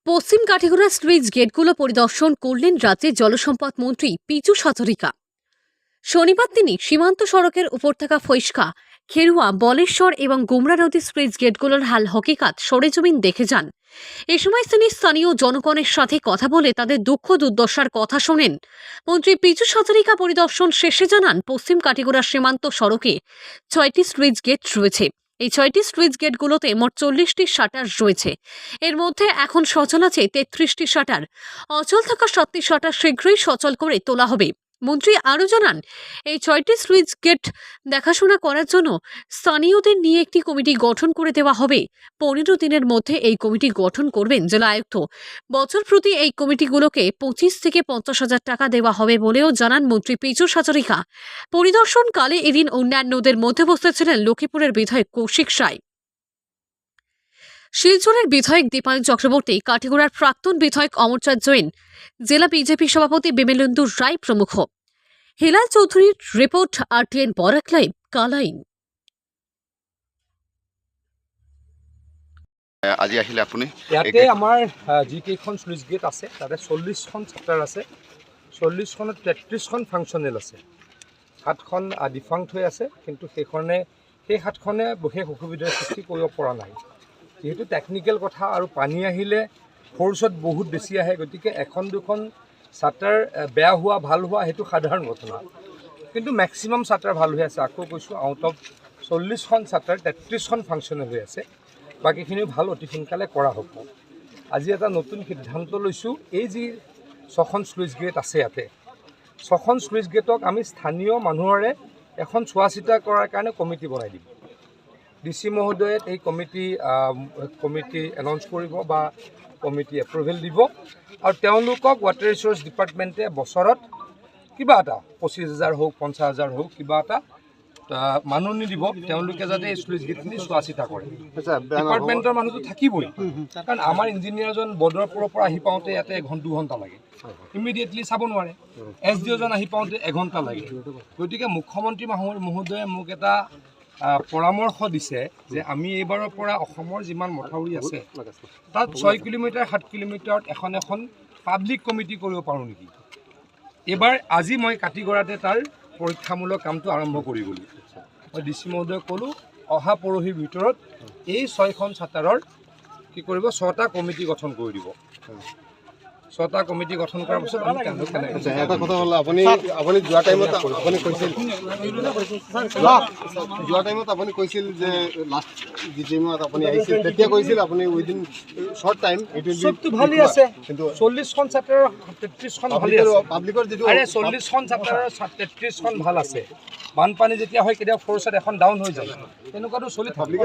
পশ্চিম Kathigora sluice গেটগুলো পরিদর্শন করলেন রাজ্যের জলসম্পদ মন্ত্রী পিচু হাজারিকা। শনিবার তিনি সীমান্ত সড়কের উপর থাকা ফৈস্কা, খেরুয়া, বলেশ্বর এবং গুমরা নদীর স্লুইস গেটগুলোর হাল হকিকাত সরেজমিন দেখে যান। এ সময় তিনি স্থানীয় জনগণের সাথে কথা বলে তাদের দুঃখ দুর্দশার কথা শোনেন। মন্ত্রী পিচু হাজারিকা পরিদর্শন শেষে জানান, পশ্চিম কাঠিগড়া সীমান্ত সড়কে 6টি স্লুইস গেট রয়েছে। এই 6টি স্লুইস গেটগুলোতে মোট 40টি শাটার রয়েছে। এর মধ্যে এখন সচল আছে 33টি শাটার। অচল থাকা 7টি শাটার শীঘ্রই সচল করে তোলা হবে। মন্ত্রী আরও জানান, এই 6টি স্লুইস গেট দেখাশোনা করার জন্য স্থানীয়দের নিয়ে একটি কমিটি গঠন করে দেওয়া হবে। 15 দিনের মধ্যে এই কমিটি গঠন করবেন জেলা আয়ুক্ত। বছর প্রতি এই কমিটিগুলোকে 25 থেকে 50,000 টাকা দেওয়া হবে বলেও জানান মন্ত্রী পিচু হাজারিকা। পরিদর্শনকালে এদিন অন্যান্যদের মধ্যে উপস্থিত ছিলেন লক্ষ্মীপুরের বিধায়ক কৌশিক রায়, শিলচরের বিধায়ক দীপায়ন চক্রবর্তী, কাঠিগড়ার প্রাক্তন বিধায়ক অমরচাঁদ জৈন, জেলা বিজেপি সভাপতি বিমলেন্দু রায় প্রমুখ। হেলাল চৌধুরীর report, RTN Barak live, Kalain. আজি আহিলে আপুনি ইয়াতে আমাৰ যিকেইখন স্লুইচ গেট আছে তাতে 40খন চেপ্টাৰ আছে। 40খনত 33খন ফাংচনেল আছে। 7খন ডিফাংক্ট হৈ আছে, কিন্তু সেই 7খনে বিশেষ অসুবিধাৰ সৃষ্টি কৰিব পৰা নাই। যিহেতু টেকনিকেল কথা আৰু পানী আহিলে ফ'ৰ্চত বহুত বেছি আহে, গতিকে এখন দুখন চাটাৰ বেয়া হোৱা ভাল হোৱা সেইটো সাধাৰণ ঘটনা, কিন্তু মেক্সিমাম চাটাৰ ভাল হৈ আছে। আকৌ কৈছোঁ, আউট অফ 40খন চাটাৰ 33খন ফাংচনেল হৈ আছে। বাকীখিনিও ভাল, অতি সোনকালে কৰা হ'ব। আজি এটা নতুন সিদ্ধান্ত লৈছোঁ, এই যি 6খন স্লুইচ গেট আছে ইয়াতে 6খন স্লুইচ গেটক আমি স্থানীয় মানুহৰে এখন চোৱা চিতা কৰাৰ কাৰণে কমিটি বনাই দিম। DC মহোদয়ে এই কমিটি এনাউন্স কৰিব বা কমিটি এপ্ৰুভেল দিব, আৰু তেওঁলোকক ৱাটাৰ ৰিচোৰ্চ ডিপাৰ্টমেণ্টে বছৰত কিবা এটা 25,000 হওক 50,000 হওক কিবা এটা মানুহ নিদিব, তেওঁলোকে যাতে এই স্লুইচ গেটখিনি চোৱা চিতা কৰে। ডিপাৰ্টমেণ্টৰ মানুহটো থাকিবই, কাৰণ আমাৰ ইঞ্জিনিয়াৰজন বদৰপুৰৰ পৰা আহি পাওঁতে ইয়াতে 1-2 ঘণ্টা লাগে, ইমিডিয়েটলি চাব নোৱাৰে। SDOজন আহি পাওঁতে 1 ঘণ্টা লাগে। গতিকে মুখ্যমন্ত্ৰী মহোদয়ে মোক এটা পৰামৰ্শ দিছে যে আমি এইবাৰৰ পৰা অসমৰ যিমান মথাউৰি আছে তাত 6 কিলোমিটাৰ 7 কিলোমিটাৰত এখন পাব্লিক কমিটি কৰিব পাৰোঁ নেকি। এইবাৰ আজি মই কাঠিগড়াতে তাৰ পৰীক্ষামূলক কামটো আৰম্ভ কৰিবলৈ মই DC মহোদয়ক ক'লোঁ, অহা পৰহিৰ ভিতৰত এই 6খন চাটাৰৰ কি কৰিব, 6টা কমিটি গঠন কৰি দিব। 6টা কমিটি গঠন কৰাৰ পিছত আমি তেওঁলোক এটা কথা হ'ল, আপুনি যোৱা টাইমত আপুনি কৈছিল যে লাষ্ট যি টাইমত আপুনি আহিছিল তেতিয়া কৈছিল আপুনি উইদিন শ্বৰ্ট টাইম চবটো ভালেই আছে, কিন্তু 40খন চাটাৰৰ 33খন ভালেই আছে। পাব্লিকৰ যিটো 40খন চাটাৰৰ 33খন ভাল আছে। বানপানী যেতিয়া হয় কেতিয়াবা ফ'ৰ্চত এখন ডাউন হৈ যায়, তেনেকুৱাটো চলি থাকে।